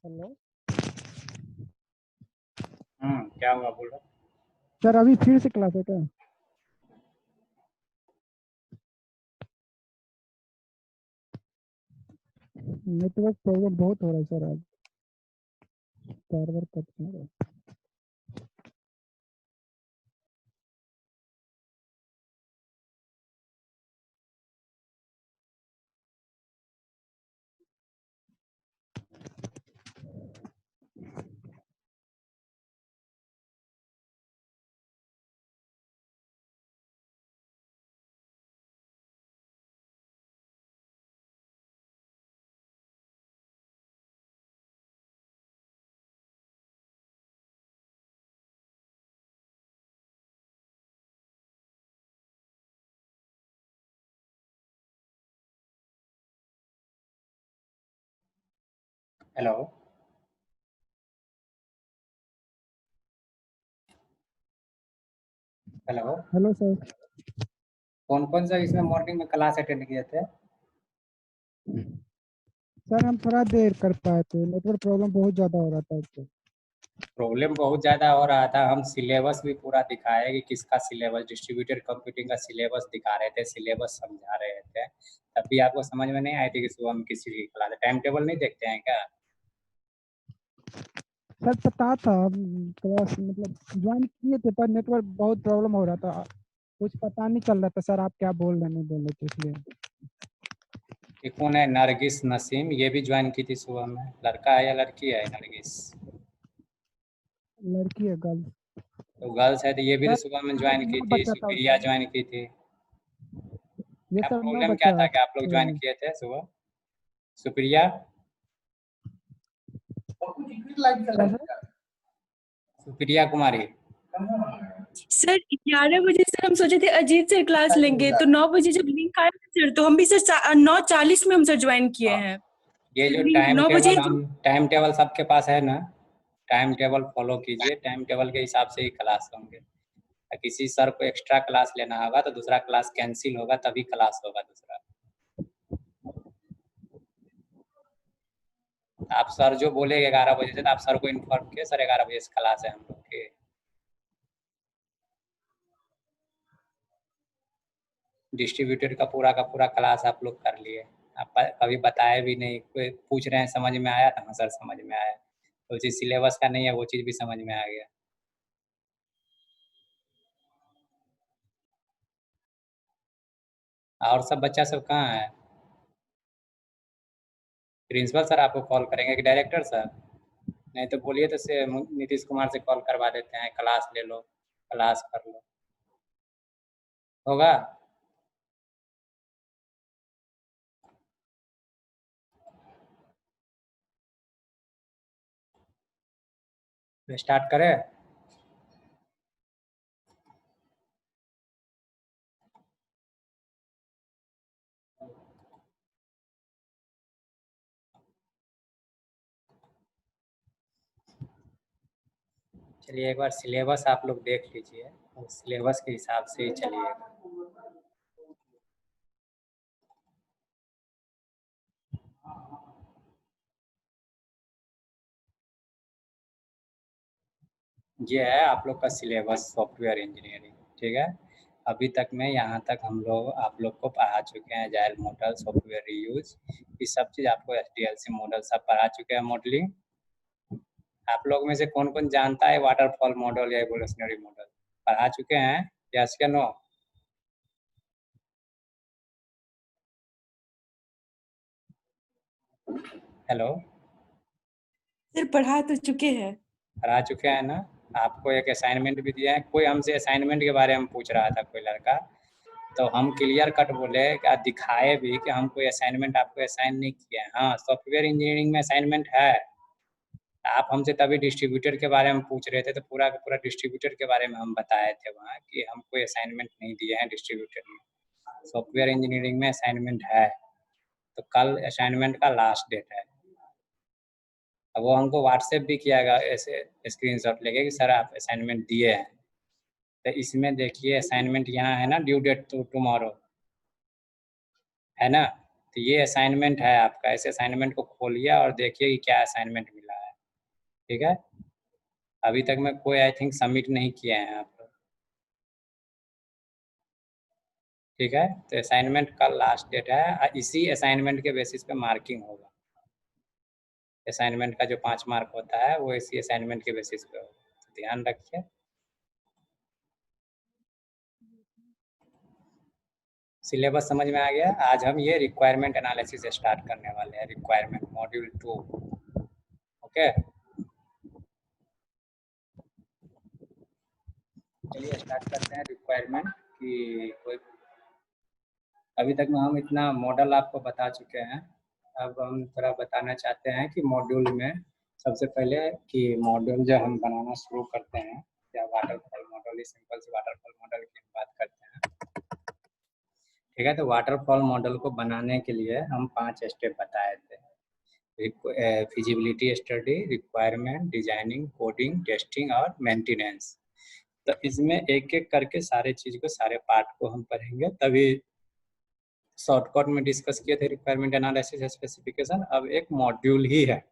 Hello क्या हुआ बोलो। सर, अभी फिर से क्लास है क्या? नेटवर्क प्रॉब्लम बहुत हो रहा है सर, आज सर्वर कट हो रहा है। Hello hello hello sir. कौन कौन सा इसमें मॉर्निंग में क्लास अटेंड किए थे? सर, हम थोड़ा देर कर पाए थे, नेटवर्क प्रॉब्लम बहुत ज़्यादा हो रहा था उससे। प्रॉब्लम बहुत ज़्यादा हो रहा था। हम सिलेबस भी पूरा दिखाए कि किसका सिलेबस, डिस्ट्रीब्यूटेड कंप्यूटिंग का सिलेबस दिखा रहे थे, सिलेबस समझा रहे थे। तब भी आपको समझ में नहीं आई थी कि सुबह में किसी की क्लास है? टाइम टेबल नहीं देखते हैं क्या? सर, पता था, हम क्लास मतलब ज्वाइन किए थे, पर नेटवर्क बहुत प्रॉब्लम हो रहा था, कुछ पता नहीं चल रहा था सर, आप क्या बोल रहे नहीं बोल रहे थे, इसलिए। ये कौन है? नरगिस नसीम, ये भी ज्वाइन की थी सुबह में। लड़का है या लड़की है नरगिस? लड़की है, गर्ल। तो गर्ल्स है तो ये भी तो सर, सुबह में ज्वाइन की 9 थी। बच्चा था सुप्रिया उसमें। ज्वाइन की थी। ये क्या सर 9 प्रॉब्लम क्या बच्चा था कि आप लोग ज्वाइन है। किए थे सुबह? सुप्रिया, क्या सर? सुप्रिया कुमारी। सर 11 बजे से हम सोचे थे अजीत सर क्लास लेंगे, तो 9 बजे जब लिंक आया सर, तो हम भी सर 9:40 में हम सर ज्वाइन किए हैं। ये जो अभी टाइम 9 बजे टेबल, हम टाइम टेबल सबके पास है ना? टाइम टेबल फॉलो कीजिए, टाइम टेबल के हिसाब से ही क्लास होंगे। किसी सर को एक्स्ट्रा क्लास लेना होगा तो दूसरा क्लास कैंसिल होगा, तभी क्लास होगा दूसरा। आप सर जो बोले 11 बजे से, तो आप सर को इन्फॉर्म किए सर 11 बजे से क्लास है हम लोग की? डिस्ट्रीब्यूटेड का पूरा क्लास आप लोग कर लिए, आप कभी बताए भी नहीं। कोई पूछ रहे हैं समझ में आया? तो हाँ सर समझ में आया। वो चीज़ सिलेबस का नहीं है, वो चीज़ भी समझ में आ गया। और सब बच्चा सब कहाँ है? प्रिंसिपल सर आपको कॉल करेंगे कि डायरेक्टर सर? नहीं तो बोलिए तो से नीतीश कुमार से कॉल करवा देते हैं, क्लास ले लो, क्लास कर लो। होगा? स्टार्ट करें? चलिए एक बार सिलेबस आप लोग देख लीजिए, और सिलेबस के हिसाब से ही चलिएगा। ये है आप लोग का सिलेबस, सॉफ्टवेयर इंजीनियरिंग, ठीक है। अभी तक में यहाँ तक हम लोग आप लोग को पढ़ा चुके हैं एजाइल मॉडल, सॉफ्टवेयर रीयूज, ये सब चीज़ आपको SDLC मॉडल सब पढ़ा चुके हैं। मॉडलिंग आप लोग में से कौन कौन जानता है वाटरफॉल मॉडल या इवोल्यूशनरी मॉडल? पढ़ा चुके हैं? यस या नो? हेलो, सर पढ़ा तो चुके हैं। पढ़ा चुके हैं ना? आपको एक असाइनमेंट भी दिया है। कोई हमसे असाइनमेंट के बारे में पूछ रहा था, कोई लड़का, तो हम क्लियर कट बोले कि दिखाए भी कि हम कोई असाइनमेंट आपको असाइन नहीं किए हैं। हाँ, सॉफ्टवेयर इंजीनियरिंग में असाइनमेंट है। आप हमसे तभी डिस्ट्रीब्यूटर के बारे में पूछ रहे थे, तो पूरा का पूरा डिस्ट्रीब्यूटर के बारे में हम बताए थे वहाँ कि हम कोई असाइनमेंट नहीं दिए हैं डिस्ट्रीब्यूटर में। सॉफ्टवेयर इंजीनियरिंग में असाइनमेंट है, तो कल असाइनमेंट का लास्ट डेट है। अब वो हमको व्हाट्सएप भी कियागा ऐसे स्क्रीनशॉट लेके कि सर आप असाइनमेंट दिए हैं। तो इसमें देखिए असाइनमेंट यहाँ है ना, ड्यू डेट टू टुमारो, है ना? तो ये असाइनमेंट है आपका। इस असाइनमेंट को खोलिए और देखिए कि क्या असाइनमेंट मिला है। ठीक है, अभी तक मैं कोई आई थिंक सबमिट नहीं किए हैं आप लोग। ठीक है, तो असाइनमेंट का लास्ट डेट है, इसी असाइनमेंट के बेसिस पे मार्किंग होगा। असाइनमेंट का जो 5 मार्क होता है वो इसी असाइनमेंट के बेसिस पे होगा, तो ध्यान रखिए। सिलेबस समझ में आ गया। आज हम ये रिक्वायरमेंट एनालिसिस स्टार्ट करने वाले हैं, रिक्वायरमेंट मॉड्यूल 2। ओके, चलिए स्टार्ट करते हैं रिक्वायरमेंट की। कोई अभी तक में हम इतना मॉडल आपको बता चुके हैं, अब हम थोड़ा बताना चाहते हैं कि मॉड्यूल में सबसे पहले कि मॉड्यूल जब हम बनाना शुरू करते हैं, या वाटरफॉल मॉडल, सिंपल से वाटरफॉल मॉडल की बात करते हैं। ठीक है, तो वाटरफॉल मॉडल को बनाने के लिए हम 5 स्टेप बताए थे। Feasibility study, requirement, designing, coding, testing और मेंटेनेंस। तो इसमें एक एक करके सारे चीज को, सारे पार्ट को हम पढ़ेंगे, तभी शॉर्टकट में डिस्कस किए थे रिक्वायरमेंट एनालिसिस स्पेसिफिकेशन। अब एक मॉड्यूल ही है,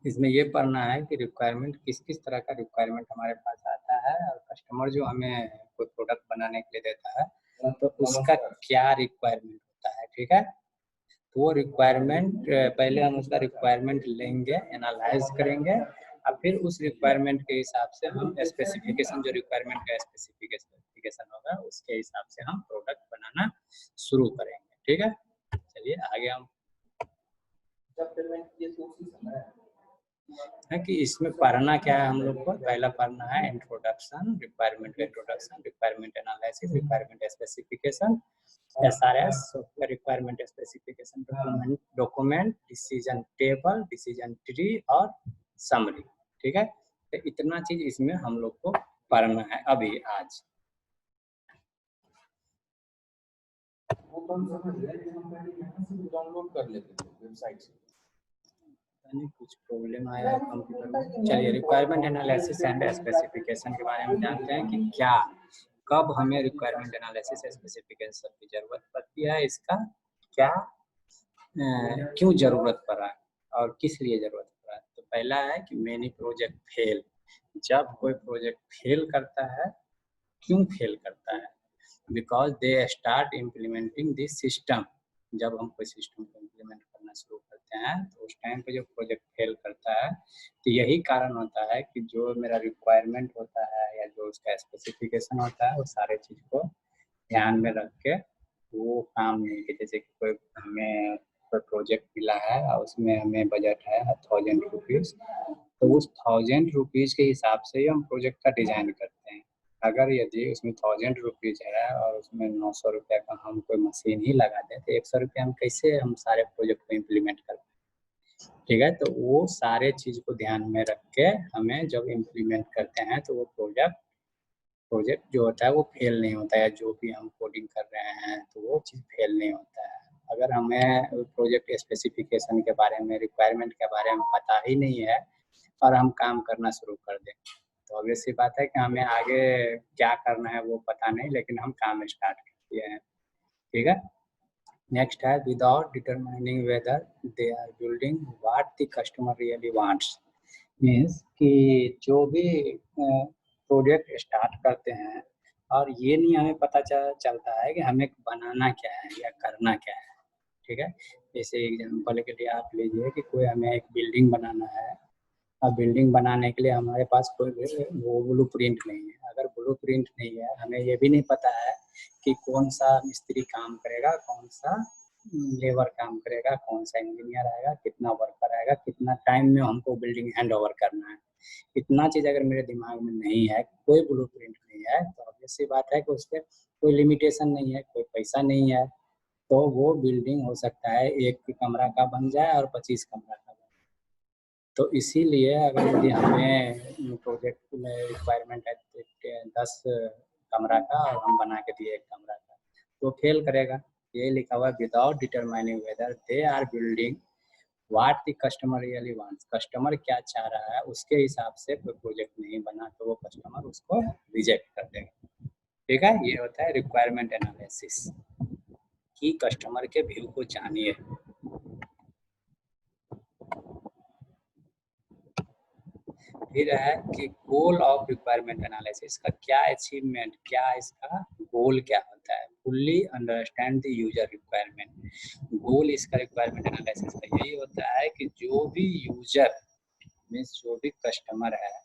इसमें ये पढ़ना है कि रिक्वायरमेंट किस किस तरह का रिक्वायरमेंट हमारे पास आता है, और कस्टमर जो हमें कोई प्रोडक्ट बनाने के लिए देता है तो उसका क्या रिक्वायरमेंट होता है। ठीक है, तो वो रिक्वायरमेंट पहले हम उसका रिक्वायरमेंट लेंगे, एनालाइज करेंगे, और फिर उस रिक्वायरमेंट के हिसाब से हम स्पेसिफिकेशन, जो रिक्वायरमेंट का स्पेसिफिकेशन होगा उसके हिसाब से हम प्रोडक्ट बनाना शुरू करेंगे। ठीक है, चलिए आगे हम है कि इसमें पढ़ना क्या है हम लोग को। पहला पढ़ना है इंट्रोडक्शन, रिक्वायरमेंट का introduction, requirement analysis, requirement specification, SRS software requirement specification, document, decision table, decision tree और समरी। ठीक है, तो इतना चीज इसमें हम लोग को पढ़ना है अभी आज। वो तो हम समझ रहे हैं कि हम पहले यहाँ से डाउनलोड कर लेते थे वेबसाइट से। कुछ प्रॉब्लम आया है कंप्यूटर में। चलिए रिक्वायरमेंट एनालिसिस एंड स्पेसिफिकेशन के बारे में जानते हैं कि क्या, कब हमें रिक्वायरमेंट एनालिसिस स्पेसिफिकेशन की जरूरत पड़ती है, इसका क्या क्यों जरूरत पड़ा और किस लिए जरूरत पड़ा। तो पहला है कि मेनी प्रोजेक्ट फेल, जब कोई प्रोजेक्ट फेल करता है, क्यों फेल करता है, because they start implementing this system. जब हम कोई सिस्टम को इम्प्लीमेंट करना शुरू करते हैं तो उस टाइम पे जो प्रोजेक्ट फेल करता है, तो यही कारण होता है कि जो मेरा रिक्वायरमेंट होता है या जो उसका स्पेसिफिकेशन होता है, वो सारे चीज़ को ध्यान में रख के वो काम नहीं कि जैसे कि कोई हमें कोई प्रोजेक्ट मिला है और उसमें हमें बजट है 1000 रुपीज़, तो उस 1000 रुपीज़ के हिसाब से ही हम प्रोजेक्ट का डिज़ाइन करते हैं। अगर यदि उसमें 1000 रुपीज़ है और उसमें 900 रुपये का हम कोई मशीन ही लगा दें, तो 100 रुपये हम कैसे हम सारे प्रोजेक्ट को इम्प्लीमेंट कर पाएँ। ठीक है, तो वो सारे चीज़ को ध्यान में रख के हमें जब इम्प्लीमेंट करते हैं तो वो प्रोजेक्ट जो होता है वो फेल नहीं होता है। जो भी हम कोडिंग कर रहे हैं तो वो चीज़ फेल नहीं होता है। अगर हमें प्रोजेक्ट स्पेसिफिकेशन के बारे में, रिक्वायरमेंट के बारे में पता ही नहीं है और हम काम करना शुरू कर दें, तो ऑब्वियस सी बात है कि हमें आगे क्या करना है वो पता नहीं, लेकिन हम काम स्टार्ट कर दिए हैं। ठीक है, नेक्स्ट है without determining whether they are building what the customer really wants. Means कि जो भी प्रोजेक्ट स्टार्ट करते हैं और ये नहीं हमें पता चलता है कि हमें बनाना क्या है या करना क्या है। ठीक है, जैसे एग्जांपल के लिए आप लीजिए कि कोई हमें एक बिल्डिंग बनाना है, और बिल्डिंग बनाने के लिए हमारे पास कोई वो ब्लूप्रिंट नहीं है। अगर ब्लूप्रिंट नहीं है, हमें ये भी नहीं पता है कि कौन सा मिस्त्री काम करेगा, कौन सा लेबर काम करेगा, कौन सा इंजीनियर आएगा, कितना वर्कर आएगा, कितना टाइम में हमको बिल्डिंग हैंड ओवर करना है, इतना चीज़ अगर मेरे दिमाग में नहीं है, कोई ब्लूप्रिंट नहीं है, तो ऑब्वियस सी बात है कि उस पर कोई लिमिटेशन नहीं है, कोई पैसा नहीं है, तो वो बिल्डिंग हो सकता है 1 कमरा का बन जाए और 25 कमरा का बन जाए। तो इसीलिए अगर यदि हमें प्रोजेक्ट में रिक्वायरमेंट है 10 कमरा का और हम बना के दिए 1 कमरा का, तो फेल करेगा। ये लिखा हुआ है without determining whether they are building what the customer really wants. Customer क्या चाह रहा है उसके हिसाब से कोई प्रोजेक्ट नहीं बना तो वो कस्टमर उसको रिजेक्ट कर देगा। ठीक है, ये होता है रिक्वायरमेंट एनालिसिस कि कस्टमर के व्यू को जानिए। फिर है कि गोल ऑफ रिक्वायरमेंट एनालिसिस का क्या अचीवमेंट, क्या इसका गोल क्या होता है। Fully understand the user requirement. Goal इसका रिक्वायरमेंट एनालिसिस का यही होता है कि जो भी यूजर मीन्स जो भी कस्टमर है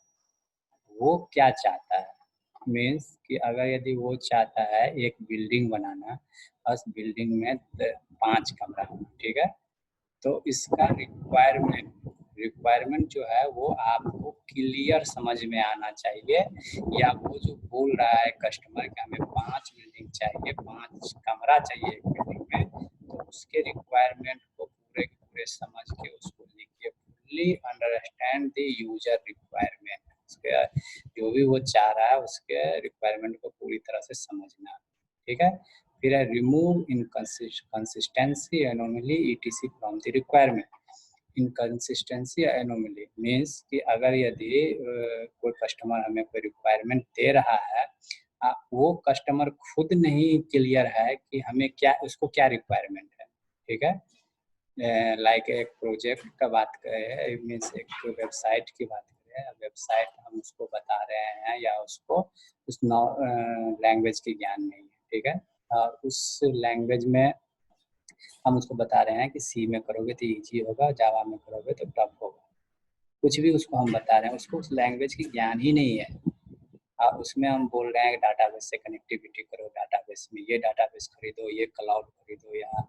वो क्या चाहता है। मीन्स कि अगर यदि वो चाहता है एक बिल्डिंग बनाना, उस बिल्डिंग में 5 कमरा, ठीक है, तो इसका रिक्वायरमेंट जो है वो आपको क्लियर समझ में आना चाहिए। या वो जो बोल रहा है कस्टमर कि हमें 5 बिल्डिंग चाहिए, 5 कमरा चाहिए एक बिल्डिंग में, तो उसके रिक्वायरमेंट को पूरे के पूरे समझ के उसको लिखिए। Fully understand the user requirement. उसके जो भी वो चाह रहा है उसके रिक्वायरमेंट को पूरी तरह से समझना, ठीक है। फिर है remove inconsistency anomaly etc from the requirement. Inconsistency anomaly means कि अगर यदि कोई कस्टमर हमें कोई रिक्वायरमेंट दे रहा है, वो कस्टमर खुद नहीं क्लियर है कि हमें क्या, उसको क्या रिक्वायरमेंट है, ठीक है। लाइक एक प्रोजेक्ट का बात करें, मीन्स एक वेबसाइट की बात करें, वेबसाइट हम उसको बता रहे हैं या उसको उस लैंग्वेज की ज्ञान नहीं है, ठीक है, और उस लैंग्वेज में हम उसको बता रहे हैं कि सी में करोगे तो ईजी होगा, जावा में करोगे तो टफ होगा, कुछ भी उसको हम बता रहे हैं, उसको उस लैंग्वेज की ज्ञान ही नहीं है। उसमें हम बोल रहे हैं कि डाटाबेस से कनेक्टिविटी करो, डाटाबेस में ये डाटाबेस खरीदो, ये क्लाउड खरीदो, या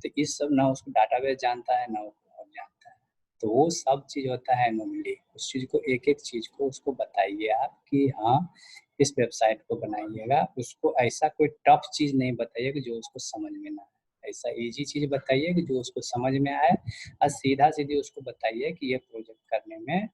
तो इस सब ना उसको डाटाबेस जानता है ना वो क्लाउड जानता है, तो वो सब चीज़ होता है एनोमली। उस चीज़ को एक एक चीज़ को उसको बताइए आप कि हाँ इस वेबसाइट को बनाइएगा, उसको ऐसा कोई टफ चीज़ नहीं बताइए कि जो उसको समझ में ना आए, ऐसा इजी चीज़ बताइए कि जो उसको समझ में आए, और सीधा सीधी उसको बताइए कि ये प्रोजेक्ट करने में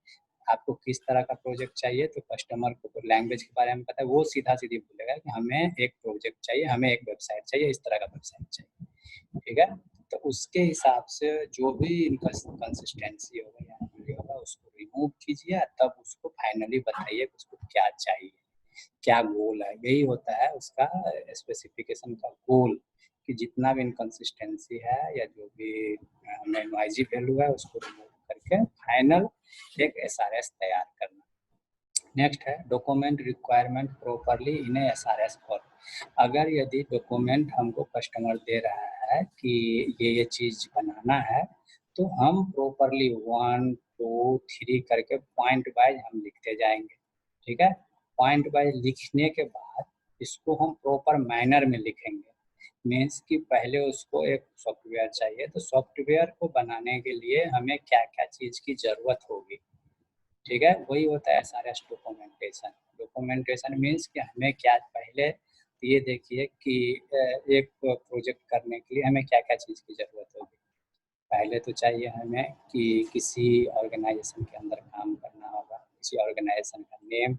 आपको किस तरह का प्रोजेक्ट चाहिए। तो कस्टमर को लैंग्वेज के बारे में पता है, वो सीधा सीधी बोलेगा कि हमें एक प्रोजेक्ट चाहिए, हमें एक वेबसाइट चाहिए, इस तरह का वेबसाइट चाहिए, ठीक है। तो उसके हिसाब से जो भी कंसिस्टेंसी होगा या होगा उसको रिमूव कीजिए, तब उसको फाइनली बताइए कि उसको क्या चाहिए, क्या गोल है। यही होता है उसका स्पेसिफिकेशन का गोल, कि जितना भी इनकंसिस्टेंसी है या जो भी हमें नॉइजी वैल्यू है उसको रिमूव करके फाइनल एक एसआरएस तैयार करना। नेक्स्ट है document requirement properly in SRS form. अगर यदि डॉक्यूमेंट हमको कस्टमर दे रहा है कि ये चीज़ बनाना है, तो हम प्रॉपरली 1 2 3 करके पॉइंट वाइज हम लिखते जाएंगे, ठीक है। पॉइंट वाइज लिखने के बाद इसको हम प्रॉपर मैनर में लिखेंगे। मीन्स कि पहले उसको एक सॉफ्टवेयर चाहिए, तो सॉफ्टवेयर को बनाने के लिए हमें क्या क्या चीज़ की ज़रूरत होगी, ठीक है, वही होता है एसआरएस डॉक्यूमेंटेशन। डॉक्यूमेंटेशन मीन्स कि हमें क्या, पहले ये देखिए कि एक प्रोजेक्ट करने के लिए हमें क्या क्या चीज़ की ज़रूरत होगी। पहले तो चाहिए हमें कि किसी ऑर्गेनाइजेशन के अंदर काम करना होगा, किसी ऑर्गेनाइजेशन का नेम।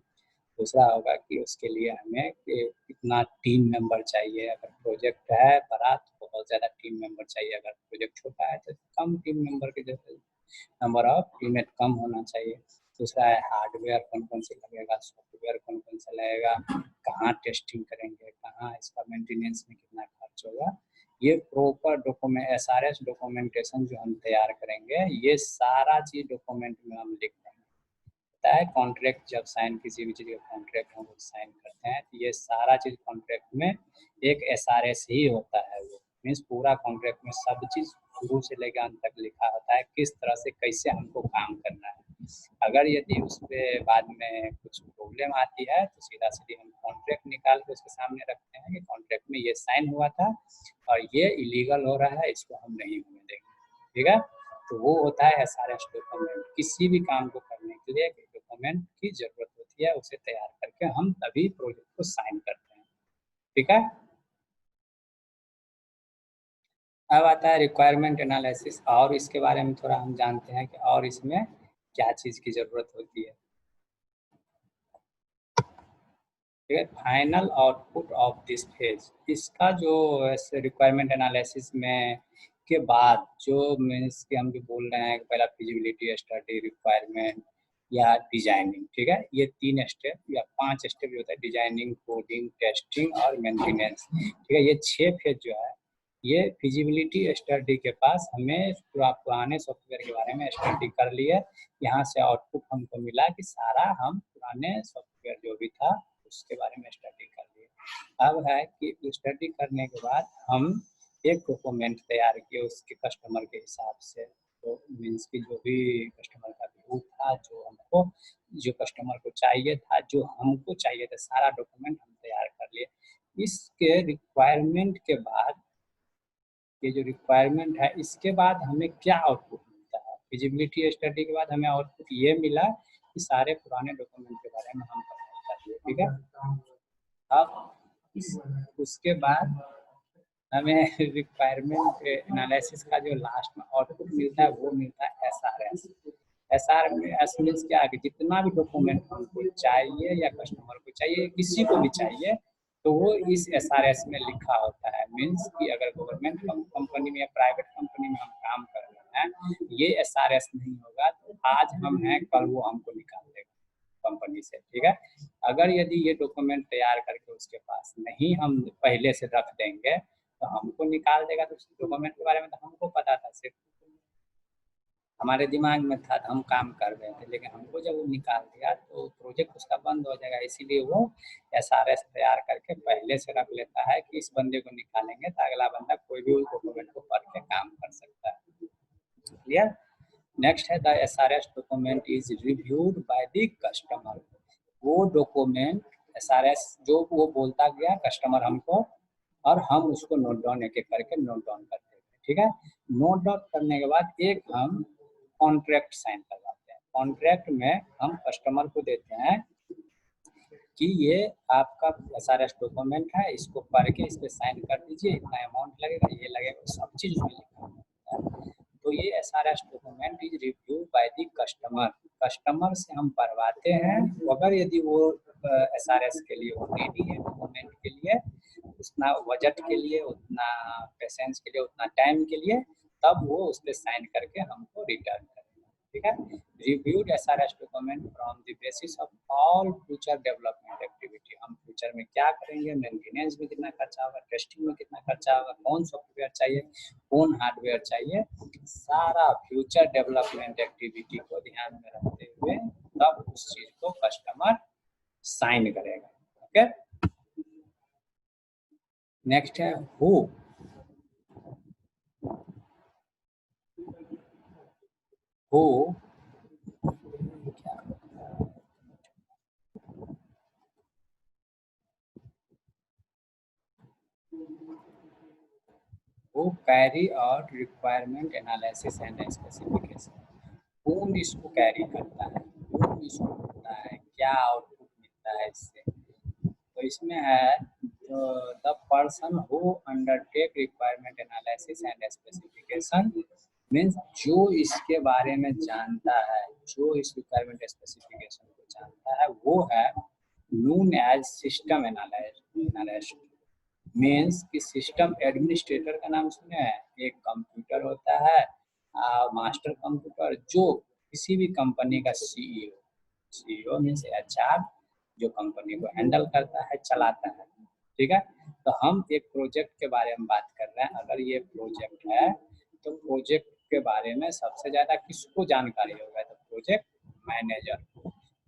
दूसरा होगा कि उसके लिए हमें कितना टीम मेंबर चाहिए, अगर प्रोजेक्ट है बड़ा तो बहुत ज़्यादा टीम मेंबर चाहिए, अगर प्रोजेक्ट छोटा है तो कम टीम मेंबर के जैसे नंबर ऑफ टीममेट कम होना चाहिए। दूसरा है हार्डवेयर कौन कौन से लगेगा, सॉफ्टवेयर कौन कौन सा लगेगा, कहाँ टेस्टिंग करेंगे, कहाँ इसका मेंटेनेंस में कितना खर्च होगा। ये प्रॉपर डॉक्यूमेंट एसआरएस डॉक्यूमेंटेशन जो हम तैयार करेंगे, ये सारा चीज़ डॉक्यूमेंट में हम लिख देंगे। है कॉन्ट्रैक्ट, जब साइन किसी भी चीज़ का कॉन्ट्रैक्ट हम लोग साइन करते हैं, तो ये सारा चीज़ कॉन्ट्रैक्ट में एक एसआरएस ही होता है। वो मीन्स पूरा कॉन्ट्रैक्ट में सब चीज़ शुरू से लेकर अंत तक लिखा होता है, किस तरह से कैसे हमको काम करना है। अगर यदि उस पर बाद में कुछ प्रॉब्लम आती है तो सीधा सीधी हम कॉन्ट्रैक्ट निकाल के उसके सामने रखते हैं कि कॉन्ट्रैक्ट में ये साइन हुआ था और ये इलीगल हो रहा है, इसको हम नहीं होने देंगे, ठीक है। तो वो होता है एसआरएस डॉक्यूमेंट। किसी भी काम को करने के लिए डॉक्यूमेंट की जरूरत होती है, उसे तैयार करके हम तभी प्रोजेक्ट को साइन करते हैं, ठीक है। अब आता है रिक्वायरमेंट एनालिसिस, और इसके बारे में थोड़ा हम जानते हैं कि और इसमें क्या चीज़ की ज़रूरत होती है, ठीक है। Final output of this phase, इसका जो रिक्वायरमेंट एनालिसिस में के बाद जो मीन्स कि हम जो बोल रहे हैं कि पहला फिजिबिलिटी स्टडी, रिक्वायरमेंट या डिजाइनिंग, ठीक है। ये 3 स्टेप या 5 स्टेप जो होता है, डिजाइनिंग, कोडिंग, टेस्टिंग और मेंटेनेंस, ठीक है। ये 6 फेज जो है ये फिजिबिलिटी स्टडी के पास हमें पुराने सॉफ्टवेयर के बारे में स्टडी कर लिए। यहाँ से आउटपुट हमको मिला कि सारा हम पुराने सॉफ्टवेयर जो भी था उसके बारे में स्टडी कर लिए। अब है कि स्टडी करने के बाद हम एक डॉक्यूमेंट तैयार किए उसके कस्टमर के हिसाब से। तो मीन्स कि जो भी कस्टमर का व्यू था, जो कस्टमर को चाहिए था, जो हमको चाहिए था, सारा डॉक्यूमेंट हम तैयार कर लिए। इसके रिक्वायरमेंट के बाद, ये जो रिक्वायरमेंट है, इसके बाद हमें क्या आउटपुट मिलता है। फिजिबिलिटी स्टडी के बाद हमें आउटपुट ये मिला कि सारे पुराने डॉक्यूमेंट के बारे में हम पता कर लिए। ठीक है, अब उसके बाद हमें रिक्वायरमेंट एनालिसिस का जो लास्ट में आउटपुट मिलता है वो मिलता है SRS। SRS मीन्स क्या है कि जितना भी डॉक्यूमेंट हमको चाहिए या कस्टमर को चाहिए, किसी को भी चाहिए, तो वो इस SRS में लिखा होता है। मीन्स कि अगर गवर्नमेंट कंपनी में या प्राइवेट कंपनी में हम काम कर रहे हैं, ये SRS नहीं होगा तो आज हम हैं, कल वो हमको निकाल देगा कंपनी से। ठीक है, अगर यदि ये डॉक्यूमेंट तैयार करके उसके पास नहीं हम पहले से रख देंगे तो हमको निकाल देगा। तो डॉक्यूमेंट के बारे में तो हमको पता था, सिर्फ हमारे दिमाग में था, तो हम काम कर रहे थे, लेकिन हमको जब वो निकाल दिया तो प्रोजेक्ट उसका बंद हो जाएगा। इसीलिए वो SRS तैयार करके पहले से रख लेता है कि इस बंदे को निकालेंगे तो अगला बंदा कोई भी उस डॉक्यूमेंट को पढ़ के काम कर सकता है। क्लियर। नेक्स्ट है the SRS document is reviewed by the customer. वो डॉक्यूमेंट SRS जो वो बोलता गया कस्टमर हमको, और हम उसको नोट डाउन एक एक करके नोट डाउन करते हैं। ठीक है, नोट डाउन करने के बाद एक हम कॉन्ट्रैक्ट साइन करवाते हैं। कॉन्ट्रैक्ट में हम कस्टमर को देते हैं कि ये आपका SRS डॉक्यूमेंट है, इसको पढ़ के इस पे साइन कर दीजिए, इतना अमाउंट लगेगा, ये लगेगा, सब चीज उसमें लिखा होता है। तो ये SRS document is review by the customer. Customer से हम पढ़वाते हैं, अगर यदि वो SRS के लिए वो रेडी है डॉक्यूमेंट के लिए, उतना बजट के लिए, उतना पेशेंस के लिए, उतना टाइम के लिए, तब वो उस पर साइन करके हमको रिटर्न करेगा। ठीक है, reviewed SRS document from the basis of all future development activity. हम फ्यूचर में क्या करेंगे, मेंटेनेंस में कितना खर्चा होगा, टेस्टिंग में कितना खर्चा होगा, कौन सॉफ्टवेयर चाहिए, कौन हार्डवेयर चाहिए, सारा फ्यूचर डेवलपमेंट एक्टिविटी को ध्यान में रखते हुए तब उस चीज को कस्टमर साइन करेगा। ओके, नेक्स्ट है who. Who who carry out requirement analysis and specification। कौन इसको कैरी करता है, कौन इसको करता है, क्या आउटपुट मिलता है इससे। तो इसमें है the person who undertake requirement analysis and specification. Means जो इसके बारे में जानता है, जो इस रिक्वायरमेंट स्पेसिफिकेशन को जानता है, वो है known as system analyst. Means कि सिस्टम एडमिनिस्ट्रेटर का नाम सुने हैं। एक कंप्यूटर होता है मास्टर कंप्यूटर, जो किसी भी कंपनी का CEO मीन्स HR, जो कंपनी को हैंडल करता है, चलाता है। ठीक है, तो हम एक प्रोजेक्ट के बारे में बात कर रहे हैं। अगर ये प्रोजेक्ट है तो प्रोजेक्ट के बारे में सबसे ज्यादा किसको जानकारी होगा, तो प्रोजेक्ट मैनेजर।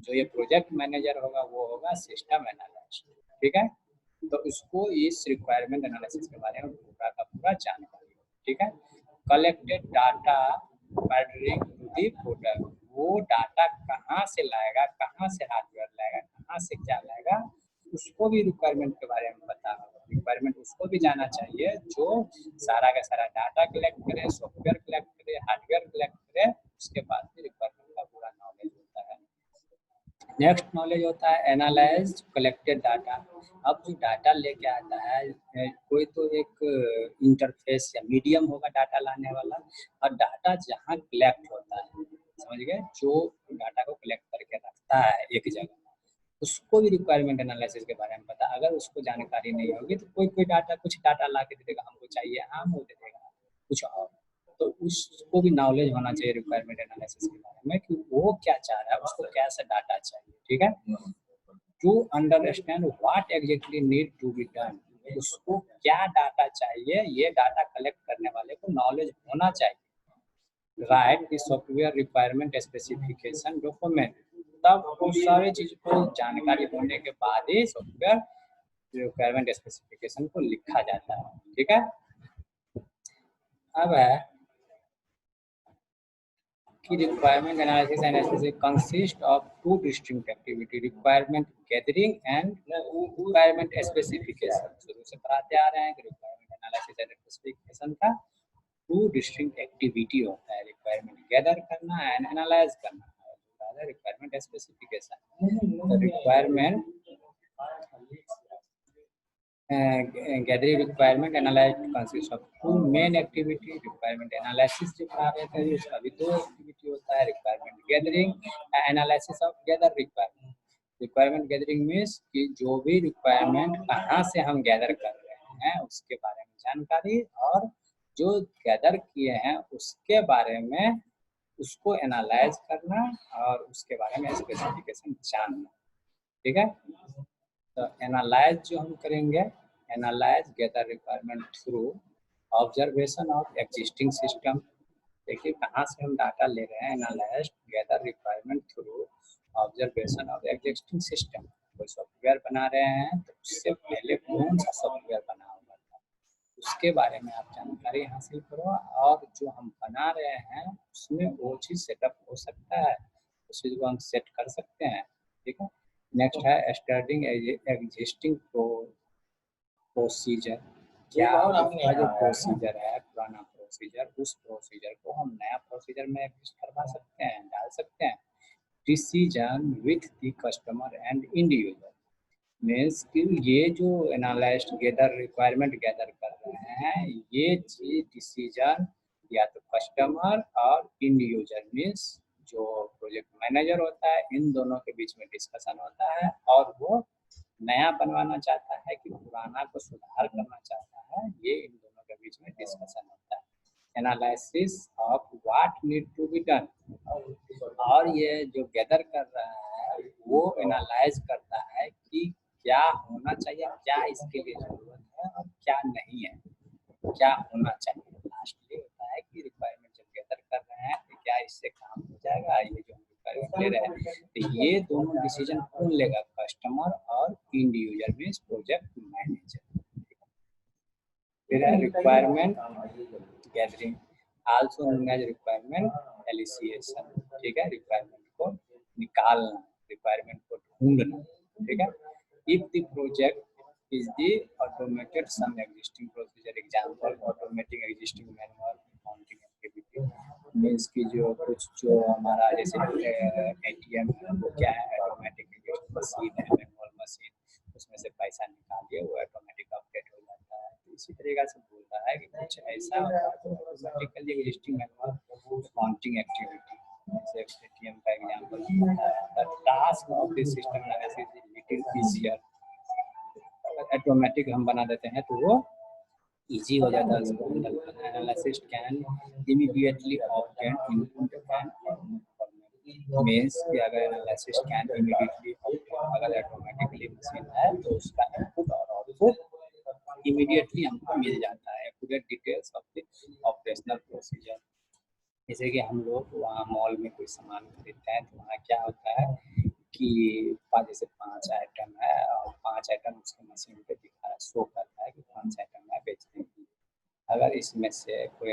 जो ये प्रोजेक्ट मैनेजर होगा वो होगा सिस्टम एनालिस्ट। ठीक है, तो उसको इस रिक्वायरमेंट एनालिसिस के बारे में पूरा का पूरा जानकारी। ठीक है, collected data patterning to the product. वो डाटा कहाँ से लाएगा, कहाँ से हार्डवेयर लाएगा, कहाँ से क्या लाएगा, उसको भी रिक्वायरमेंट के बारे में पता होगा। रिक्वायरमेंट उसको भी जाना चाहिए जो सारा का सारा डाटा कलेक्ट करे, सॉफ्टवेयर कलेक्ट करे, हार्डवेयर कलेक्ट करे, उसके बाद भी रिक्वायरमेंट का पूरा नॉलेज होता है। नेक्स्ट नॉलेज होता है एनालाइज कलेक्टेड डाटा। अब जो डाटा लेके आता है, कोई तो एक इंटरफेस या मीडियम होगा डाटा लाने वाला, और डाटा जहाँ कलेक्ट होता है, समझ गए, जो डाटा को कलेक्ट करके रखता है एक जगह, उसको भी रिक्वायरमेंट एनालिसिस के बारे में पता। अगर उसको जानकारी नहीं होगी तो कोई डाटा, कुछ डाटा ला के दे देगा, हमको चाहिए, हाँ वो दे देगा कुछ और, तो उसको भी नॉलेज होना चाहिए रिक्वायरमेंट एनालिसिस के बारे में कि वो क्या चाह रहा है, उसको कैसा डाटा चाहिए। ठीक है, to understand what exactly need to be done. उसको क्या डाटा चाहिए, ये डाटा कलेक्ट करने वाले को नॉलेज होना चाहिए। Right the software requirement specification document, तब उस सारी चीज को जानकारी होने के बाद ही सॉफ्टवेयर रिक्वायरमेंट स्पेसिफिकेशन को लिखा जाता है। ठीक है, अब है कि requirement analysis and analysis consist of two distinct activity, requirement gathering and requirement specification. शुरू से पढ़ाते आ रहे हैं कि रिक्वायरमेंट एनालिसिस एंड स्पेसिफिकेशन का टू डिस्टिंक्ट एक्टिविटी होता है, रिक्वायरमेंट गैदर करना एंड एनालाइज करना, और requirement specification. Requirement gathering requirement analysis consists of two main activity, requirement analysis जो पढ़ा रहे थे उसका भी दो एक्टिविटी होता है, requirement gathering analysis of gather requirement। requirement gathering means कि जो भी requirement कहाँ से हम gather कर रहे हैं उसके बारे में जानकारी, और जो gather किए हैं उसके बारे में उसको एनालाइज करना और उसके बारे में स्पेसिफिकेशन जानना। ठीक है, तो एनालाइज जो हम करेंगे, analyse gather requirement through observation of existing system. देखिए कहाँ से हम डाटा ले रहे हैं, analyse gather requirement through observation of existing system. कोई सॉफ्टवेयर बना रहे हैं तो उससे पहले कौन सा सॉफ्टवेयर बना हुआ था उसके बारे में आप जानकारी हासिल करो, और जो हम बना रहे हैं उसमें वो चीज़ सेटअप हो सकता है, उस चीज़ को हम सेट कर सकते हैं। ठीक है, नेक्स्ट है स्टार्टिंग एग्जिस्टिंग प्रोसीजर। क्या आपका जो प्रोसीजर है, पुराना प्रोसीजर, उस प्रोसीजर को हम नया प्रोसीजर में एडजस्ट करवा सकते हैं, डाल सकते हैं। Decision with the customer and individual means कि ये जो एनालिस्ट गैदर रिक्वायरमेंट गैदर कर रहे हैं, ये चीज डिसीजन या तो कस्टमर और इंडिविजुअल मीन्स जो प्रोजेक्ट मैनेजर होता है, इन दोनों के बीच में डिस्कशन होता है, और वो नया बनवाना चाहता है कि पुराना को सुधार करना चाहता है, ये इन दोनों के बीच में डिस्कशन होता है। Analysis of what need to be done, और ये जो गैदर कर रहा है वो एनालाइज करता है कि क्या होना चाहिए, क्या इसके लिए जरूरत है और क्या नहीं है, क्या होना चाहिए। लास्टली होता है कि रिक्वायरमेंट जब गैदर कर रहे हैं तो क्या इससे काम हो जाएगा, ये जो हम रिक्वायरमेंट ले रहे हैं, तो ये दोनों डिसीजन कौन लेगा, कस्टमर और इंडिविजुअल मीन्स प्रोजेक्ट मैनेजर। फिर है requirement gathering also known as requirement elicitation. ठीक है, रिक्वायरमेंट को निकालना, रिक्वायरमेंट को ढूंढना। ठीक है, if the project is the automated some existing procedure, example automating existing manual accounting activity means कि जो कुछ जो हमारा जैसे ATM है वो क्या है, ऑटोमेटिक मशीन है, मैनुअल मशीन, उसमें से पैसा निकालिए वो ऑटोमेटिक अपडेट हो जाता है। तो इसी तरीके से बोल रहा है कि कुछ ऐसा automatically existing manual accounting activity, जैसे ATM का example the task of this system analysis is little easier. Automatic हम बना देते हैं तो वो इजी हो जाता है उसको हैंडल करना। Analyst can immediately obtain input and means कि अगर एनालिसिस्ट कैन इमीडिएटली ऑब्टेन, अगर ऑटोमेटिकली मशीन है तो उसका इनपुट और आउटपुट इमीडिएटली हमको मिल जाता है, accurate details of the operational procedure. जैसे कि हम लोग वहाँ मॉल में कोई सामान खरीदते हैं तो वहाँ क्या होता है कि जैसे 5 आइटम है और 5 आइटम उसके मशीन पे दिखा रहा है, शो करता है कि 5 आइटम है बेचने के लिए। अगर इसमें से कोई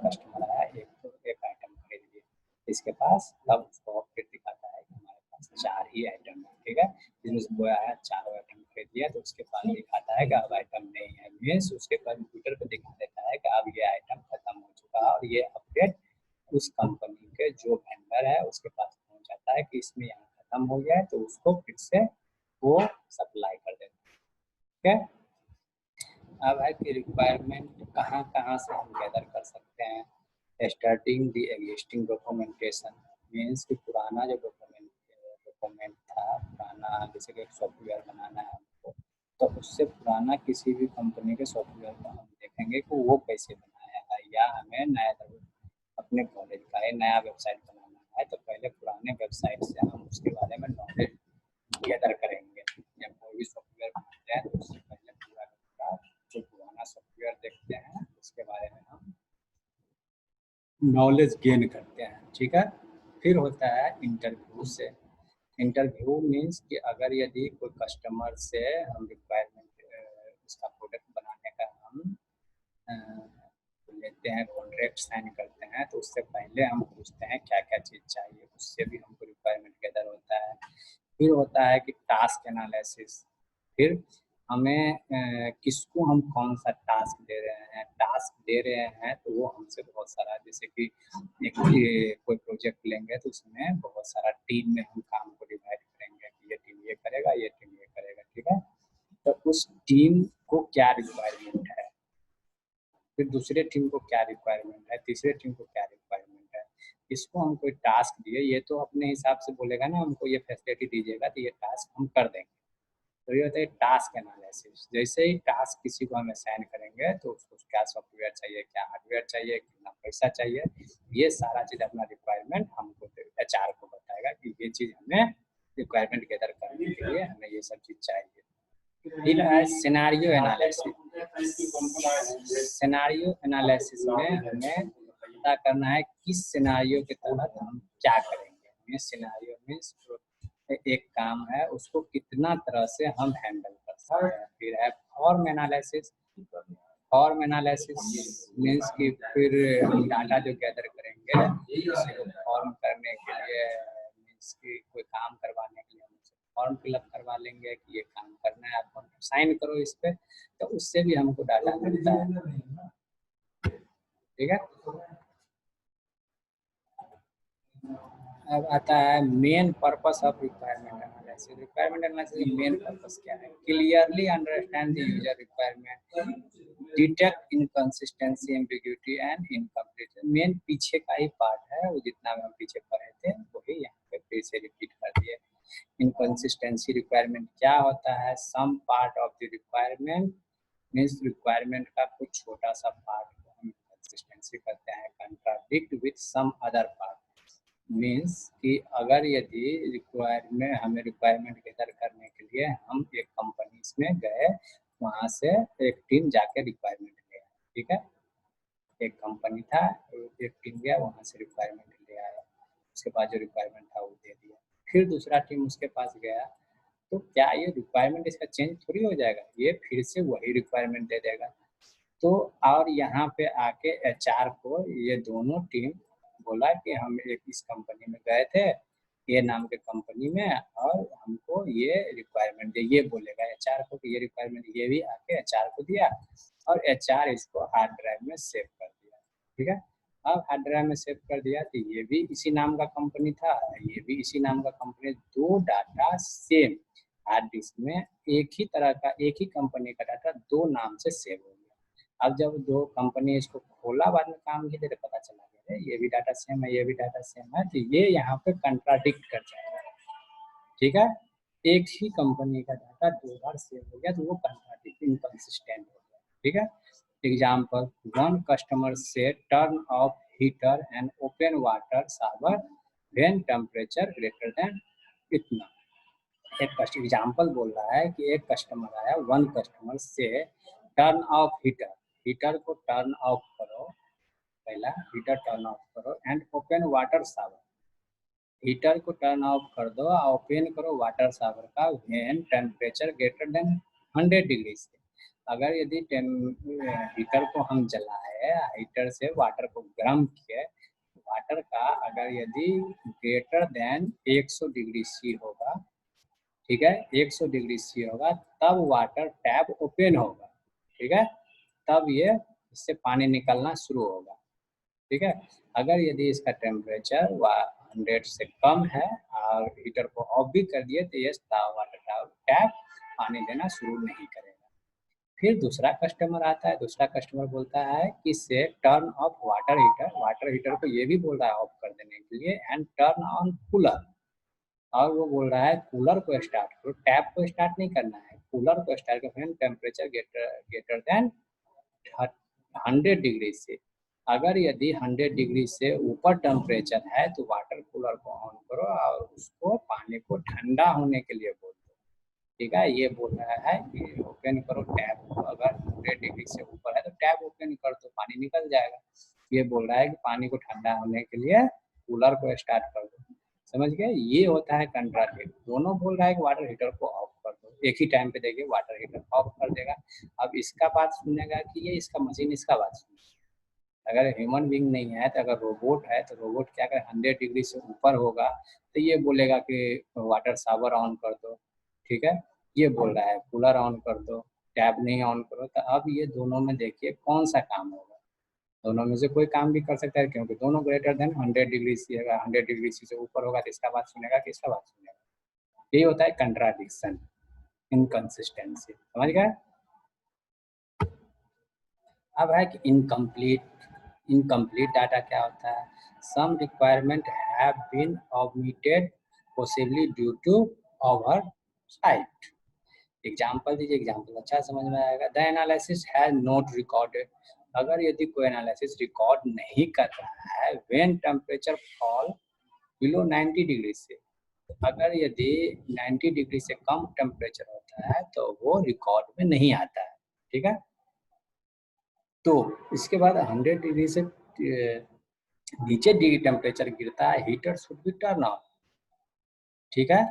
कस्टमर आया एक आइटम खरीद लिया इसके पास, तब उसको फिर दिखाता है कि हमारे पास 4 ही आइटम है। ठीक है, जिसमें से कोई आया 4 आइटम खरीद लिया तो उसके पास दिखाता है कि अब आइटम नहीं है, मीन्स उसके कंप्यूटर पे दिखा देता है कि अब ये आइटम खत्म हो चुका है, और ये अपडेट उस कंपनी के जो वेंडर है उसके पास पहुंच जाता है कि इसमें यहाँ खत्म हो गया है, तो उसको फिर से वो सप्लाई कर देता है। ठीक है, अब है कि रिक्वायरमेंट कहाँ कहाँ से हम गैदर कर सकते हैं। Starting the existing documentation means कि पुराना जो डॉक्यूमेंट था, पुराना जैसे कि सॉफ्टवेयर बनाना है हमको, तो उससे पुराना किसी भी कंपनी के सॉफ्टवेयर को हम देखेंगे कि वो कैसे बनाया है, या हमें नया अपने कॉलेज का एक नया वेबसाइट बनाना है तो पहले पुराने वेबसाइट से हम उसके बारे में नॉलेज गैदर करेंगे। या कोई भी सॉफ्टवेयर बनाते हैं तो उससे पहले पूरा नॉलेज गेन करते हैं, ठीक है। फिर होता है इंटरव्यू से। इंटरव्यू मीन्स कि अगर यदि कोई कस्टमर से हम रिक्वायरमेंट उसका प्रोडक्ट बनाने का हम लेते हैं, कॉन्ट्रैक्ट साइन करते हैं, तो उससे पहले हम पूछते हैं क्या क्या चीज़ चाहिए, उससे भी हमको रिक्वायरमेंट गैदर होता है। फिर होता है कि टास्क एनालिसिस। फिर हमें किसको हम कौन सा टास्क दे रहे हैं, टास्क दे रहे हैं तो वो हमसे बहुत सारा, जैसे कि कोई प्रोजेक्ट लेंगे तो उसमें बहुत सारा टीम में हम काम को डिवाइड करेंगे कि ये टीम ये करेगा, ये टीम ये करेगा, ठीक है। तो उस टीम को क्या रिक्वायरमेंट है, फिर दूसरे टीम को क्या रिक्वायरमेंट है, तीसरे टीम को क्या रिक्वायरमेंट है, इसको हम कोई टास्क दिए, ये तो अपने हिसाब से बोलेगा ना हमको ये फैसिलिटी दीजिएगा तो ये टास्क हम कर देंगे। तो ये होता है टास्क एनालिसिस। जैसे ही टास्क किसी को हम असाइन करेंगे तो उसको क्या सॉफ्टवेयर चाहिए, क्या हार्डवेयर चाहिए, कितना पैसा चाहिए, ये सारा चीज़ अपना रिक्वायरमेंट हमको HR को बताएगा कि ये चीज़ हमें रिक्वायरमेंट गैदर करने के लिए हमें ये सब चीज़ चाहिए। फिर है सिनेरियो एनालिसिस। सिनेरियो एनालिसिस में हमें पता करना है किस सिनेरियो के तहत हम क्या करेंगे। सिनेरियो मीन्स एक काम है उसको कितना तरह से हम हैंडल कर सकते हैं। फिर है form analysis. Form analysis means कि फिर हम डाटा जो गैदर करेंगे उसी को फॉर्म करने के लिए, मीन्स कि कोई काम करवाने के लिए हम फॉर्म फिलअप करवा लेंगे कि ये काम करना है, आप साइन करो इस पे, तो उससे भी हमको डाटा मिलता है, ठीक है। अब आता है main purpose of requirement analysis. Requirement analysis main purpose क्या है? Clearly understand the user requirement, detect inconsistency, ambiguity and incomplete. Main पीछे का ही पार्ट है, वो जितना हम पीछे पढ़े थे वही यहाँ पे फिर से रिपीट कर दिए। इनकंसिस्टेंसी रिक्वायरमेंट क्या होता है? Some part of the requirement means requirement का कुछ छोटा सा पार्ट को हम कंसिस्टेंसी करते हैं। Contradict with some other part means कि अगर यदि हमें रिक्वायरमेंट गैदर करने के लिए हम एक कंपनी में गए, वहाँ से एक टीम जाके रिक्वायरमेंट गया, ठीक है। एक कंपनी था, एक टीम गया वहाँ से रिक्वायरमेंट ले आया, उसके बाद जो रिक्वायरमेंट था वो दे दिया। फिर दूसरा टीम उसके पास गया, तो क्या ये रिक्वायरमेंट इसका चेंज थोड़ी हो जाएगा, ये फिर से वही रिक्वायरमेंट दे देगा। तो और यहाँ पे आके HR को ये दोनों टीम बोला कि हम एक इस कंपनी में गए थे, ये नाम के कंपनी में, और हमको ये रिक्वायरमेंट दे, ये बोलेगा HR को कि ये रिक्वायरमेंट, ये भी आके HR को दिया और HR इसको हार्ड ड्राइव में सेव कर दिया, ठीक है। अब हार्ड ड्राइव में सेव कर दिया तो ये भी इसी नाम का कंपनी था, ये भी इसी नाम का कंपनी, दो डाटा सेम हार्ड डिस्क में एक ही तरह का, एक ही कंपनी का डाटा दो नाम से सेव हो गया। अब जब दो कंपनी इसको खोला बाद में काम के लिए तो पता चला गया ये भी डाटा सेम है, ये भी डाटा सेम है, तो ये यहाँ पे कंट्राडिक्ट कर जाएगा, ठीक है। एक ही कंपनी का डाटा दो बार सेव हो गया तो वो कंट्राडिक्ट, इनकंसिस्टेंट हो गया, ठीक है। एग्जाम्पल, वन कस्टमर से turn off heater and open water shower when temperature greater than इतना। एक एग्जाम्पल बोल रहा है कि एक कस्टमर आया, वन कस्टमर से टर्न ऑफ हीटर, हीटर को टर्न ऑफ करो, पहला हीटर टर्न ऑफ करो, and open water shower, heater को टर्न ऑफ कर दो और ओपन करो वाटर शावर का when temperature greater than 100 degree से। अगर यदि हीटर को हम जलाए, हीटर से वाटर को गर्म किए, वाटर का अगर यदि ग्रेटर देन 100 डिग्री C होगा, ठीक है, 100 डिग्री C होगा, तब वाटर टैप ओपन होगा, ठीक है, तब ये इससे पानी निकलना शुरू होगा, ठीक है। अगर यदि इसका टेम्परेचर 100 से कम है और हीटर को ऑफ भी कर दिए तो ये वाटर टैप पानी देना शुरू नहीं करेगा। फिर दूसरा कस्टमर आता है, दूसरा कस्टमर बोलता है कि से turn off water heater, water heater को ये भी बोल रहा है ऑफ कर देने के लिए, एंड टर्न ऑन कूलर, और वो बोल रहा है कूलर को स्टार्ट करो, टैप को स्टार्ट नहीं करना है, कूलर को स्टार्ट करो टेम्परेचर ग्रेटर देन 100 डिग्री से। अगर यदि 100 डिग्री से ऊपर टेम्परेचर है तो वाटर कूलर को ऑन करो और उसको पानी को ठंडा होने के लिए बोल दो, ठीक है। ये बोल रहा है कि ओपन करो टैप को, अगर 100 डिग्री से ऊपर है तो टैप ओपन कर दो, पानी निकल जाएगा। ये बोल रहा है कि पानी को ठंडा होने के लिए कूलर को स्टार्ट कर दो। समझ गए? ये होता है कंट्राडिक्ट। दोनों बोल रहा है कि वाटर हीटर को ऑफ कर दो, एक ही टाइम पे देखिए वाटर हीटर ऑफ कर देगा। अब इसका बात सुनेगा कि ये इसका मशीन इसका बात सुनेगा। अगर ह्यूमन बीइंग नहीं है तो अगर रोबोट है तो रोबोट क्या करे, 100 डिग्री से ऊपर होगा तो ये बोलेगा कि वाटर शावर ऑन कर दो, ठीक है। ये बोल रहा है कूलर ऑन कर दो, टैप नहीं ऑन करो। तो अब ये दोनों में देखिए कौन सा काम होगा। दोनों में से कोई काम भी कर सकता है क्योंकि दोनों ग्रेटर देन 100 डिग्री सी है। 100 डिग्री सी से ऊपर होगा तो इसका बात सुनेगा कि इसका बात सुनेगा। यही होता है कंट्राडिक्शन, इनकंसिस्टेंसी। समझ गए? अब है कि इनकम्प्लीट डाटा क्या होता है? Some requirement have been omitted possibly due to oversight. Example दीजिए, एग्जाम्पल अच्छा समझ में आएगा। The analysis has not recorded, अगर यदि कोई एनालिसिस रिकॉर्ड नहीं कर रहा है when temperature fall below 90 degree से, अगर यदि 90 डिग्री से कम टेम्परेचर होता है तो वो रिकॉर्ड में नहीं आता है, ठीक है। तो इसके बाद 100 डिग्री से नीचे टेम्परेचर गिरता है, heater should be turn on, ठीक है।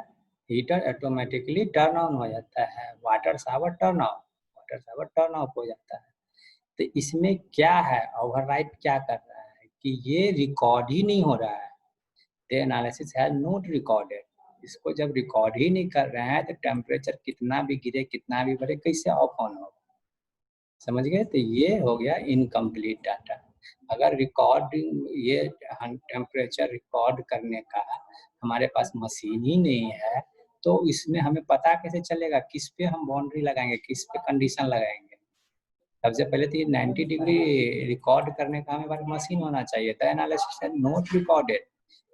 हीटर ऑटोमेटिकली टर्न ऑन हो जाता है, water shower turn off, water shower turn off हो जाता है। तो इसमें क्या है, ओवरराइट क्या कर रहा है कि ये रिकॉर्ड ही नहीं हो रहा है। The analysis has not recorded, इसको जब रिकॉर्ड ही नहीं कर रहे हैं तो टेम्परेचर कितना भी गिरे कितना भी बढ़े कैसे ऑफ ऑन होगा। समझ गए? तो ये हो गया इनकम्प्लीट डाटा। अगर रिकॉर्डिंग ये टेम्परेचर रिकॉर्ड करने का हमारे पास मशीन ही नहीं है तो इसमें हमें पता कैसे चलेगा, किस पे हम बाउंड्री लगाएंगे, किस पे कंडीशन लगाएंगे। सबसे पहले तो ये 90 डिग्री रिकॉर्ड करने का हमें पास मशीन होना चाहिए। तो एनालिसिस है नॉट रिकॉर्डेड,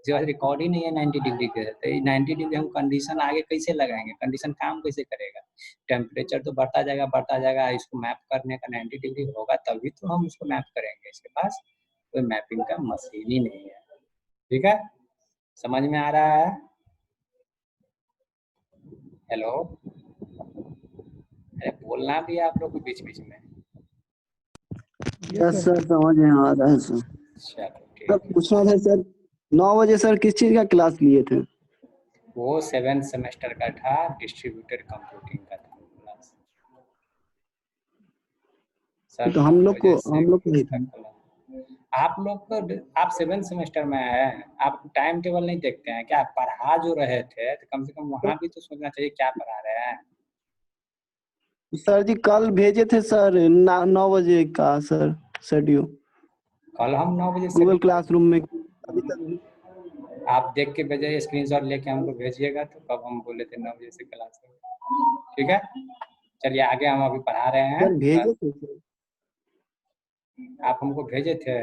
जो रिकॉर्ड ही नहीं है 90 डिग्री के, तो 90 डिग्री हम कंडीशन आगे कैसे लगाएंगे, कंडीशन काम कैसे करेगा। टेम्परेचर तो बढ़ता जाएगा, इसको मैप करने का 90 डिग्री होगा तभी तो हम उसको मैप करेंगे। इसके पास कोई मैपिंग का मशीन ही नहीं है, ठीक है। समझ में आ रहा है? हेलो, अरे बोलना भी है आप लोग को बीच बीच में। यस सर, समझ में आ रहा है सर। चलो ठीक सर है। पूछना था सर, 9 बजे सर किस चीज का क्लास लिए थे? वो 7th सेमेस्टर का था, डिस्ट्रीब्यूटेड कंप्यूटिंग का था क्लास। सर तो हम लोग को नहीं था। आप लोग तो आप 7th सेमेस्टर में हैं, आप टाइम टेबल नहीं देखते हैं क्या? पढ़ा जो रहे थे तो कम से कम वहाँ भी तो सोचना चाहिए क्या पढ़ा रहे हैं। सर जी कल भेजे थे सर 9 बजे का सर शेड्यूल, कल हम 9 बजे गूगल से क्लासरूम में। अभी तक आप देख के भेजिए, स्क्रीनशॉट लेके हमको भेजिएगा। तो कब हम बोले थे 9 बजे से क्लास है, ठीक है। चलिए आगे हम अभी पढ़ा रहे हैं। सर भेजे थे सर। आप हमको भेजे थे?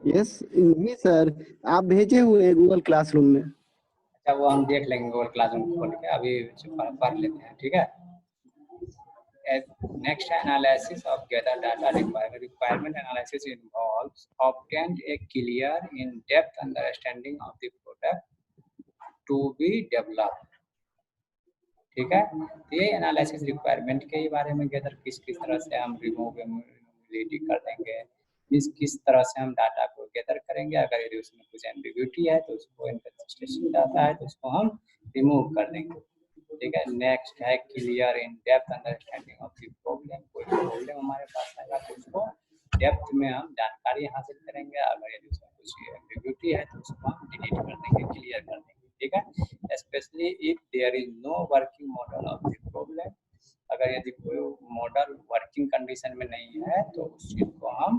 यस नहीं सर, आप भेजे हुए गूगल क्लासरूम में। अच्छा वो हम देख लेंगे गूगल क्लासरूम खोल के, अभी पढ़ लेते हैं, ठीक है। Next analysis of gather data requirement analysis involves obtained a clear in-depth understanding of the product to be developed, ठीक है। ये एनालिसिस रिक्वायरमेंट के बारे में गैदर किस तरह से हम रिमूवेबिलिटी कर देंगे, किस तरह से हम डाटा को गैदर करेंगे। अगर यदि उसमें कुछ एम्बिग्यूटी है तो उसको, इनकंसिस्टेंसी डाटा है तो उसको हम रिमूव कर देंगे, ठीक है। नेक्स्ट है clear in depth understanding of the problem. कोई प्रॉब्लम हमारे पास आएगा तो उसको डेप्थ में हम जानकारी हासिल करेंगे। अगर यदि उसमें कुछ एम्बिग्यूटी है तो उसको हम डिलीट कर देंगे, क्लियर कर देंगे, ठीक है। Specially if there is no working model of the problem, अगर यदि कोई मॉडल वर्किंग कंडीशन में नहीं है तो उस चीज को हम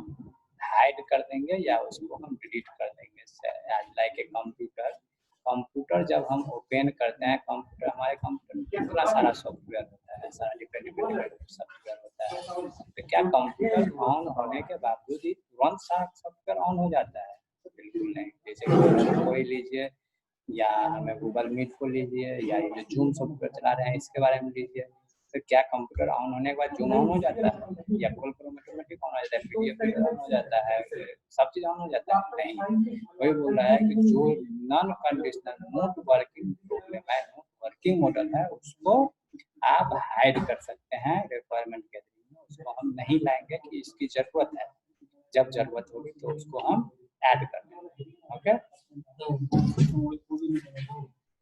हाइड कर देंगे या उसको हम डिलीट कर देंगे। लाइक ए कंप्यूटर जब हम ओपन करते हैं, कंप्यूटर हमारे कंप्यूटर में कितना सारा सॉफ्टवेयर होता है, सारा डिफरेंट सॉफ्टवेयर होता है। तो क्या कंप्यूटर ऑन होने के बावजूद ही तुरंत सारा सॉफ्टवेयर ऑन हो जाता है? बिल्कुल नहीं। जैसे कोई लीजिए या हमें गूगल मीट को लीजिए या ये जो जूम सॉफ्टवेयर चला रहे हैं इसके बारे में लीजिए, तो क्या कंप्यूटर ऑन होने के बाद जूम ऑन हो जाता है या गूगल क्रोम ऑटोमेटिक ऑन हो जाता है, पीडीएफ ऑन हो जाता है, सब चीज ऑन हो जाता है? नहीं। वही बोल रहा है कि जो non conditional not working problem है, नॉट वर्किंग मॉडल है, उसको आप हाइड कर सकते हैं रिक्वायरमेंट के थ्रू। उसको हम नहीं लाएंगे कि इसकी जरूरत है, जब जरूरत होगी तो उसको हम ऐड कर देंगे। ओके,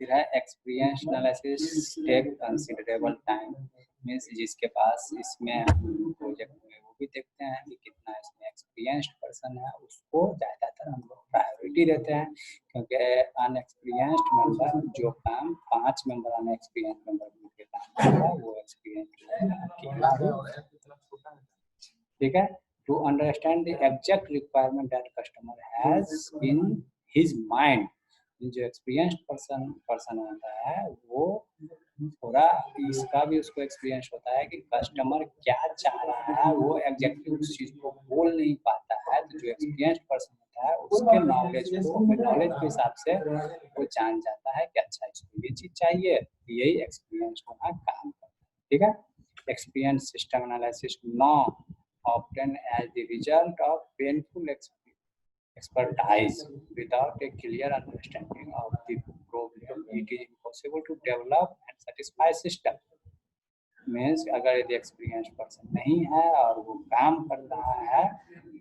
फिर है experience analysis take considerable time, means जिसके पास इसमें प्रोजेक्ट में वो भी देखते हैं कि कितना इसमें एक्सपीरियंस्ड पर्सन है, उसको ज़्यादातर हम लोग प्रायोरिटी देते हैं, क्योंकि अनएक्सपीरियंस्ड मेंबर जो काम 5 मेंबर अनएक्सपीरियंस मेंबर के काम करेगा वो एक्सपीरियंस, ठीक है। To understand the exact requirement that customer has in his mind, जो एक्सपीरियंस्ड पर्सन होता है वो थोड़ा इसका भी उसको एक्सपीरियंस होता है कि कस्टमर क्या चाह रहा है, वो एग्जैक्टली उस चीज को बोल नहीं पाता है, तो जो एक्सपीरियंस्ड पर्सन होता है उसके नॉलेज के हिसाब से वो जान जाता है कि अच्छा इसको ये चीज चाहिए, यही एक्सपीरियंस होना काम करता है, ठीक है। Experience system analysis no obtain as the result of painful expertise without a clear understanding of the problem. It is impossible to develop and satisfy system. Means अगर यदि एक्सपीरियंस पर्सन नहीं है और वो काम कर रहा है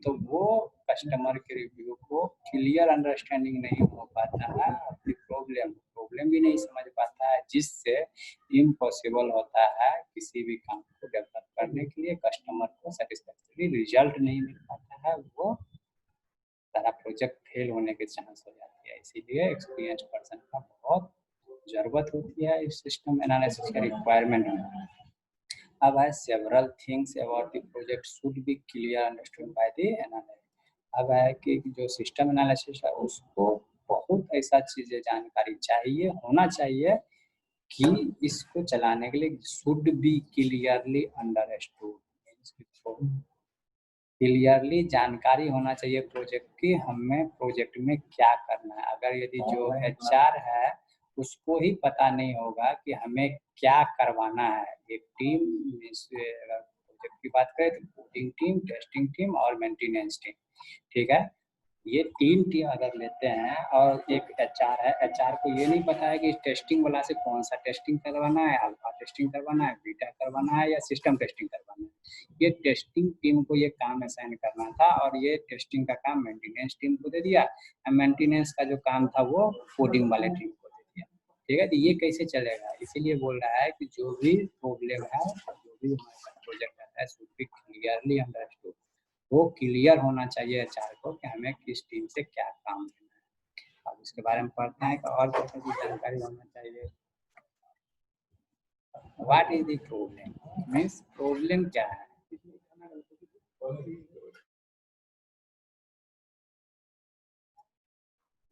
तो वो कस्टमर के रिव्यू को क्लियर अंडरस्टैंडिंग नहीं हो पाता है, अपनी प्रॉब्लम भी नहीं समझ पाता है, जिससे इम्पॉसिबल होता है किसी भी काम को डेवलप करने के लिए, कस्टमर को सेटिस्फैक्टरी रिजल्ट नहीं मिल पाता है, वो सारा प्रोजेक्ट फेल होने के चांस हो जाती है। इसीलिए एक्सपीरियंस पर्सन का बहुत जरूरत होती है इस सिस्टम एनालिसिस का रिक्वायरमेंट में। अब है several things about the project should be clear understood by the analyst. अब है कि जो सिस्टम एनालिसिस है उसको बहुत ऐसा चीजें जानकारी चाहिए, होना चाहिए कि इसको चलाने के लिए should be clearly understood, clearly जानकारी होना चाहिए प्रोजेक्ट की, हमें प्रोजेक्ट में क्या करना है। अगर यदि जो HR है उसको ही पता नहीं होगा कि हमें क्या करवाना है, एक टीम प्रोजेक्ट की बात करें तो कोडिंग टीम, टेस्टिंग टीम और मेंटेनेंस टीम, ठीक है, ये 3 टीम अगर लेते हैं और एक HR है, HR को ये नहीं पता है कि टेस्टिंग वाला से कौन सा टेस्टिंग करवाना है, अल्फा टेस्टिंग करवाना है, बीटा करवाना है या सिस्टम टेस्टिंग करवाना है। ये टेस्टिंग टीम को ये काम असाइन करना था और ये टेस्टिंग का काम मेंटेनेंस टीम को दे दिया, मेंटेनेंस का जो काम था वो कोडिंग वाले टीम को दे दिया, ठीक है। तो ये कैसे चलेगा, इसीलिए बोल रहा है कि जो भी प्रॉब्लम है, जो भी हमारा प्रोजेक्ट आता है शुड बी क्लियरली अंडरस्टूड, वो क्लियर होना चाहिए HR को कि हमें किस टीम से क्या काम करना है। अब इसके बारे में पढ़ते हैं कि और कैसे की जानकारी होना चाहिए। What is the problem, means problem क्या है,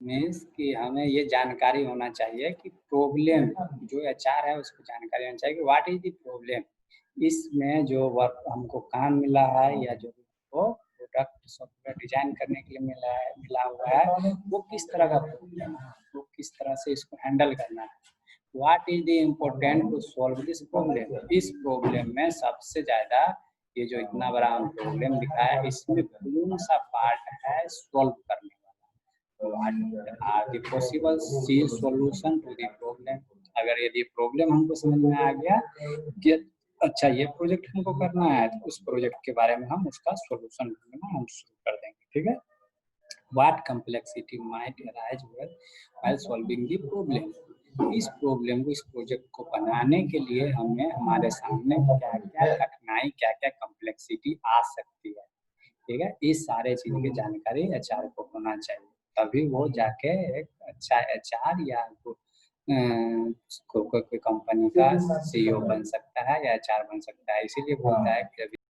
मीन्स कि हमें ये जानकारी होना चाहिए कि प्रॉब्लम, जो HR है उसको जानकारी होनी चाहिए कि व्हाट इज द प्रॉब्लम, इसमें जो वर्क हमको काम मिला है या जो वो प्रोडक्ट सॉफ्टवेयर डिजाइन करने के लिए मिला हुआ है वो किस तरह का प्रॉब्लम है, वो किस तरह से इसको हैंडल करना है। What is the important to solve this problem, इस प्रॉब्लम में सबसे ज्यादा ये जो इतना बड़ा हम प्रॉब्लम दिखा है इसमें कौन सा पार्ट है सॉल्व करने वाला, what are the possible solution to the problem. अगर यदि प्रॉब्लम हमको समझ में आ गया कि अच्छा ये प्रोजेक्ट हमको करना है तो उस प्रोजेक्ट के बारे में हम उसका सॉल्यूशन ढूंढना हम शुरू कर देंगे, ठीक है। What complexity might arise while solving the problem, इस प्रॉब्लम को, इस प्रोजेक्ट को बनाने के लिए हमें हमारे सामने क्या क्या कठिनाई, क्या क्या कॉम्प्लेक्सिटी आ सकती है, ठीक है। इस सारे चीज की जानकारी HR को होना चाहिए, तभी वो जाके एक अच्छा HR या कोई कंपनी का CEO बन सकता है या HR बन सकता है। इसीलिए बोलता है कि